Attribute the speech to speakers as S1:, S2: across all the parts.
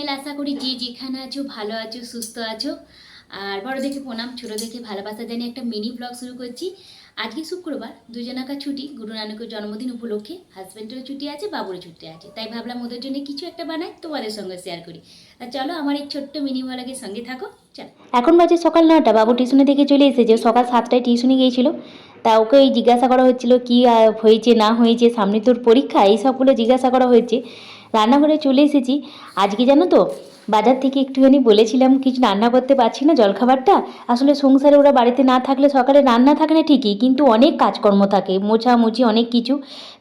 S1: Channel. আশা করি যে যেখানে আছো ভালো আছো, সুস্থ আছো। আর বড় দেখে প্রণাম, ছোট দেখে ভালোবাসা জানিয়ে একটা মিনি ব্লগ শুরু করছি। আজকে শুক্রবার, দুজনাকার ছুটি, গুরু নানকের জন্মদিন উপলক্ষে। হাজব্যান্ডেরও ছুটি আছে, বাবুরও ছুটি আছে, তাই ভাবলাম ওদের জন্য কিছু একটা বানাই, তোমাদের সঙ্গে শেয়ার করি। আর চলো আমার এই ছোট্ট মিনি ব্লগের সঙ্গে থাকো। চলো, এখন বাজে সকাল 9টা। বাবু টিউশনে থেকে চলে এসেছে, সকাল 7টায় টিউশনে গিয়েছিল। তা ওকে এই জিজ্ঞাসা করা হচ্ছিল কি হয়েছে না হয়েছে, সামনে তোর পরীক্ষা, এই সবগুলো জিজ্ঞাসা করা হয়েছে। রান্নাঘরে চলে এসেছি। আজকে জানো তো, বাজার থেকে একটুখানি বলেছিলাম কিছু রান্না করতে পারছি না জলখাবারটা। আসলে সংসারে ওরা বাড়িতে না থাকলে সকালে রান্না থাকে না ঠিকই, কিন্তু অনেক কাজকর্ম থাকে, মোছামুছি অনেক কিছু।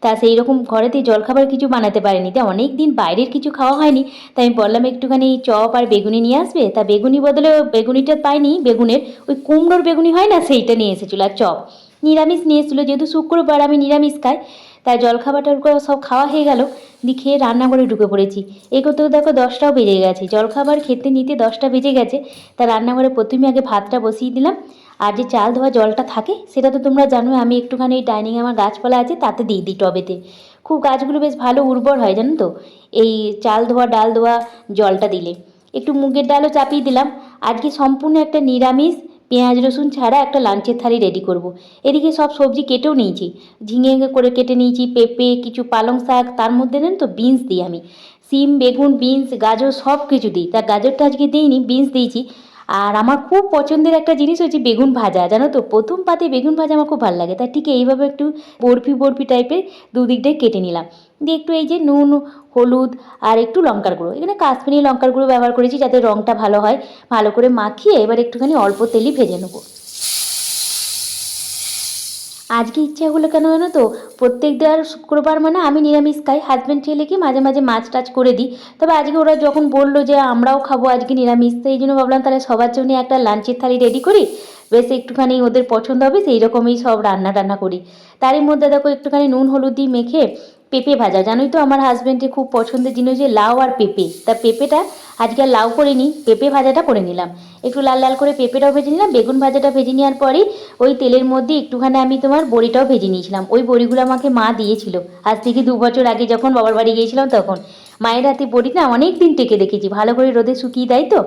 S1: তা সেই রকম ঘরেতে জলখাবার কিছু বানাতে পারিনি, তা অনেক দিন বাইরের কিছু খাওয়া হয়নি। তাই আমি বললাম একটুখানি চপ আর বেগুনি নিয়ে আসবে। তা বেগুনি বদলে বেগুনিটা পাইনি, বেগুনের ওই কুমড়োর বেগুনি হয় না, সেইটা নিয়ে এসেছিলো। আর চপ নিরামিষ নিয়ে এসেছিলো, যেহেতু শুক্রবার আমি নিরামিষ খাই। তাই জলখাবারটা সব খাওয়া হয়ে গেল, দিয়ে খেয়ে রান্নাঘরে ঢুকে পড়েছি। এই করতে দেখো 10টাও বেজে গেছে, জলখাবার খেতে নিতে 10টা বেজে গেছে। তা রান্নাঘরে প্রথমে আগে ভাতটা বসিয়ে দিলাম। আর যে চাল ধোয়া জলটা থাকে সেটা তো তোমরা জানো, আমি একটুখানি ডাইনিংয়ে আমার গাছপালা আছে তাতে দিয়ে দিই টবেতে। খুব গাছগুলো বেশ ভালো উর্বর হয় জানো তো, এই চাল ধোয়া ডাল ধোয়া জলটা দিলে। একটু মুগের ডালও চাপিয়ে দিলাম। আজকে সম্পূর্ণ একটা নিরামিষ, পেঁয়াজ রসুন ছাড়া একটা লাঞ্চের থালি রেডি করব। এদিকে সব সবজি কেটেও নিয়েছি, ঝিঙে করে কেটে নিয়েছি, পেঁপে, কিছু পালং শাক, তার মধ্যে জানো তো বিনস দিই আমি। সিম, বেগুন, বিনস, গাজর সব কিছু দিই। তা গাজরটা আজকে দিইনি, বিনস দিয়েছি। আর আমার খুব পছন্দের একটা জিনিস হচ্ছে বেগুন ভাজা, জানো তো, প্রথম পাতে বেগুন ভাজা আমার খুব ভালো লাগে। তাই ঠিক এইভাবে একটু বরফি বরফি টাইপের দুদিকটাই কেটে নিলাম। দিয়ে একটু এই যে নুন, হলুদ আর একটু লঙ্কার গুঁড়ো, এখানে কাশ্মীরি লঙ্কার গুঁড়ো ব্যবহার করেছি যাতে রঙটা ভালো হয়। ভালো করে মাখিয়ে এবার একটুখানি অল্প তেলই ভেজে নেবো। আজকে ইচ্ছা হলো কেন জানো তো, প্রত্যেকবার শুক্রবার মানে আমি নিরামিষ খাই, হাজব্যান্ড ছেলেকে মাঝে মাঝে মাছ টাছ করে দিই। তবে আজকে ওরা যখন বললো যে আমরাও খাবো আজকে নিরামিষ, তো এই জন্য ভাবলাম তাহলে সবার জন্য একটা লাঞ্চের থালি রেডি করি, বেশ একটুখানি ওদের পছন্দ হবে সেই রকমই সব রান্না টান্না করি। তারই মধ্যে দেখো একটুখানি নুন হলুদ দিয়ে মেখে পেঁপে ভাজা, জানোই তো আমার হাজব্যান্ডের খুব পছন্দের জিনিস যে লাউ আর পেঁপে। তা পেঁপেটা আজকে আর লাউ করে নিই, পেঁপে ভাজাটা করে নিলাম। একটু লাল লাল করে পেঁপেটাও ভেজে নিলাম, বেগুন ভাজাটা ভেজে নেওয়ার পরেই ওই তেলের মধ্যে একটুখানি আমি তোমার বড়িটাও ভেজে নিয়েছিলাম। ওই বড়িগুলো আমাকে মা দিয়েছিল আজ থেকে 2 বছর আগে, যখন বাবার বাড়ি গিয়েছিলাম তখন। মায়ের হাতে বড়ি না অনেক দিন টেকে দেখেছি, ভালো করে রোদে শুকিয়ে দেয় তো।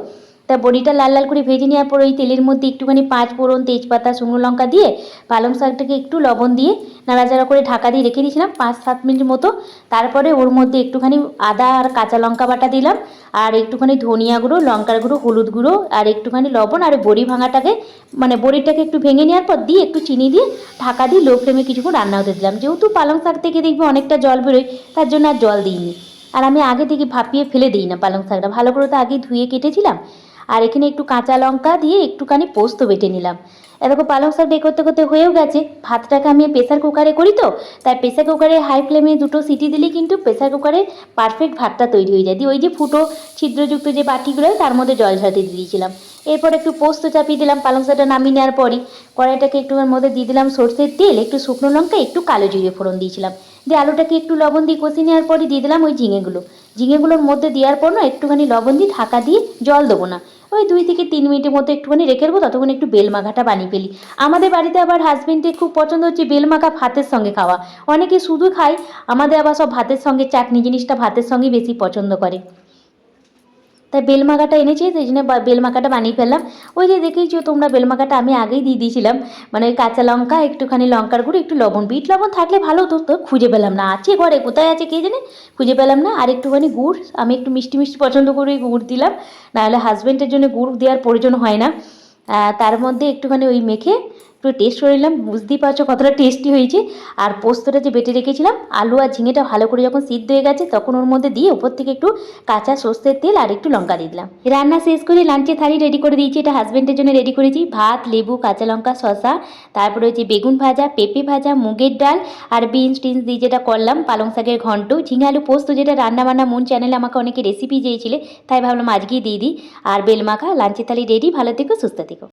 S1: তা বড়িটা লাল লাল করে ভেজে নেওয়ার পর ওই তেলের মধ্যে একটুখানি 5 ফোড়ন, তেজপাতা, শুকনো লঙ্কা দিয়ে পালং শাকটাকে একটু লবণ দিয়ে নাড়াচাড়া করে ঢাকা দিয়ে রেখে দিয়েছিলাম 5-7 মিনিট মতো। তারপরে ওর মধ্যে একটুখানি আদা আর কাঁচা লঙ্কা বাটা দিলাম, আর একটুখানি ধনিয়া গুঁড়ো, লঙ্কার গুঁড়ো, হলুদ গুঁড়ো আর একটুখানি লবণ, আর বড়ি ভাঙাটাকে মানে বড়িটাকে একটু ভেঙে নেওয়ার পর দিয়ে একটু চিনি দিয়ে ঢাকা দিয়ে লো ফ্লেমে কিছুক্ষণ রান্না হতে দিলাম। যেহেতু পালং শাক থেকে দেখবে অনেকটা জল বেরোয়, তার জন্য আর জল দিইনি। আর আমি আগে থেকে ভাপিয়ে ফেলে দিই না পালং শাকটা, ভালো করে তো আগেই ধুয়ে কেটেছিলাম। আর এখানে একটু কাঁচা লঙ্কা দিয়ে একটুখানি পোস্ত বেটে নিলাম। এরকম পালং শাক দিয়ে করতে করতে হয়েও গেছে। ভাতটাকে আমি প্রেসার কুকারে করি তো, তাই প্রেসার কুকারে হাই ফ্লেমে 2টো সিটি দিলেই কিন্তু প্রেসার কুকারে পারফেক্ট ভাতটা তৈরি হয়ে যায়। দিয়ে ওই যে ফুটো ছিদ্রযুক্ত যে বাটিগুলো তার মধ্যে জল ঝাঁতে দিয়ে দিয়েছিলাম। এরপর একটু পোস্ত চাপিয়ে দিলাম পালং শাকটা নামিয়ে নেওয়ার পরই। কড়াইটাকে একটু এর মধ্যে দিয়ে দিলাম সরষের তেল, একটু শুকনো লঙ্কা, একটু কালো জিরে ফোড়ন দিয়েছিলাম। দিয়ে আলুটাকে একটু লবণ দিয়ে কষিয়ে নেওয়ার পরই দিয়ে দিলাম ওই ঝিঙেগুলোর মধ্যে দেওয়ার পর না একটুখানি লবণ দিয়ে ঢাকা দিয়ে জল দেবো না, ওই 2 থেকে 3 মিনিটের মতো একটুখানি রেখে দেবো, ততক্ষণ একটু বেল মাখাটা বানিয়ে ফেলি। আমাদের বাড়িতে আবার হাজবেন্ডের খুব পছন্দ হচ্ছে বেল মাখা ভাতের সঙ্গে খাওয়া। অনেকে শুধু খায়, আমাদের আবার সব ভাতের সঙ্গে চাটনি জিনিসটা ভাতের সঙ্গেই বেশি পছন্দ করে। তাই বেল মাখাটা এনেছে, সেই জন্য বেল মাখাটা বানিয়ে ফেললাম। ওই যে দেখেইছো তোমরা, বেল মাখাটা আমি আগেই দিয়ে দিয়েছিলাম, মানে ওই কাঁচা লঙ্কা, একটুখানি লঙ্কার গুঁড়ো, একটু লবণ, বিট লবণ থাকলে ভালো হতো, তো খুঁজে পেলাম না, আছে ঘরে কোথায় আছে কে জানে, খুঁজে পেলাম না। আর একটুখানি গুড়, আমি একটু মিষ্টি মিষ্টি পছন্দ করি, গুড় দিলাম, নাহলে হাজব্যান্ডের জন্য গুড় দেওয়ার প্রয়োজন হয় না। তার মধ্যে একটুখানি ওই মেখে একটু টেস্ট করে নিলাম, বুঝতেই পারছো কতটা টেস্টি হয়েছে। আর পোস্তটা যে বেটে রেখেছিলাম, আলু আর ঝিঙেটা ভালো করে যখন সিদ্ধ হয়ে গেছে তখন ওর মধ্যে দিয়ে উপর থেকে একটু কাঁচা সর্ষের তেল আর একটু লঙ্কা দিয়ে দিলাম। রান্না শেষ করে লাঞ্চের থালি রেডি করে দিয়েছি, এটা হাজব্যান্ডের জন্য রেডি করেছি। ভাত, লেবু, কাঁচা লঙ্কা, শসা, তারপরে হচ্ছে বেগুন ভাজা, পেঁপে ভাজা, মুগের ডাল আর বিনস টিনস দিয়ে যেটা করলাম, পালং শাকের ঘন্ট, ঝিঙে আলু পোস্ত, যেটা রান্না বান্না মন চ্যানেলে আমাকে অনেকে রেসিপি চেয়েছিলে, তাই ভাবলাম আজকেই দিয়ে দিই। আর বেল মাখা, লাঞ্চের থালি রেডি। ভালো থেকো, সুস্থ থেকো।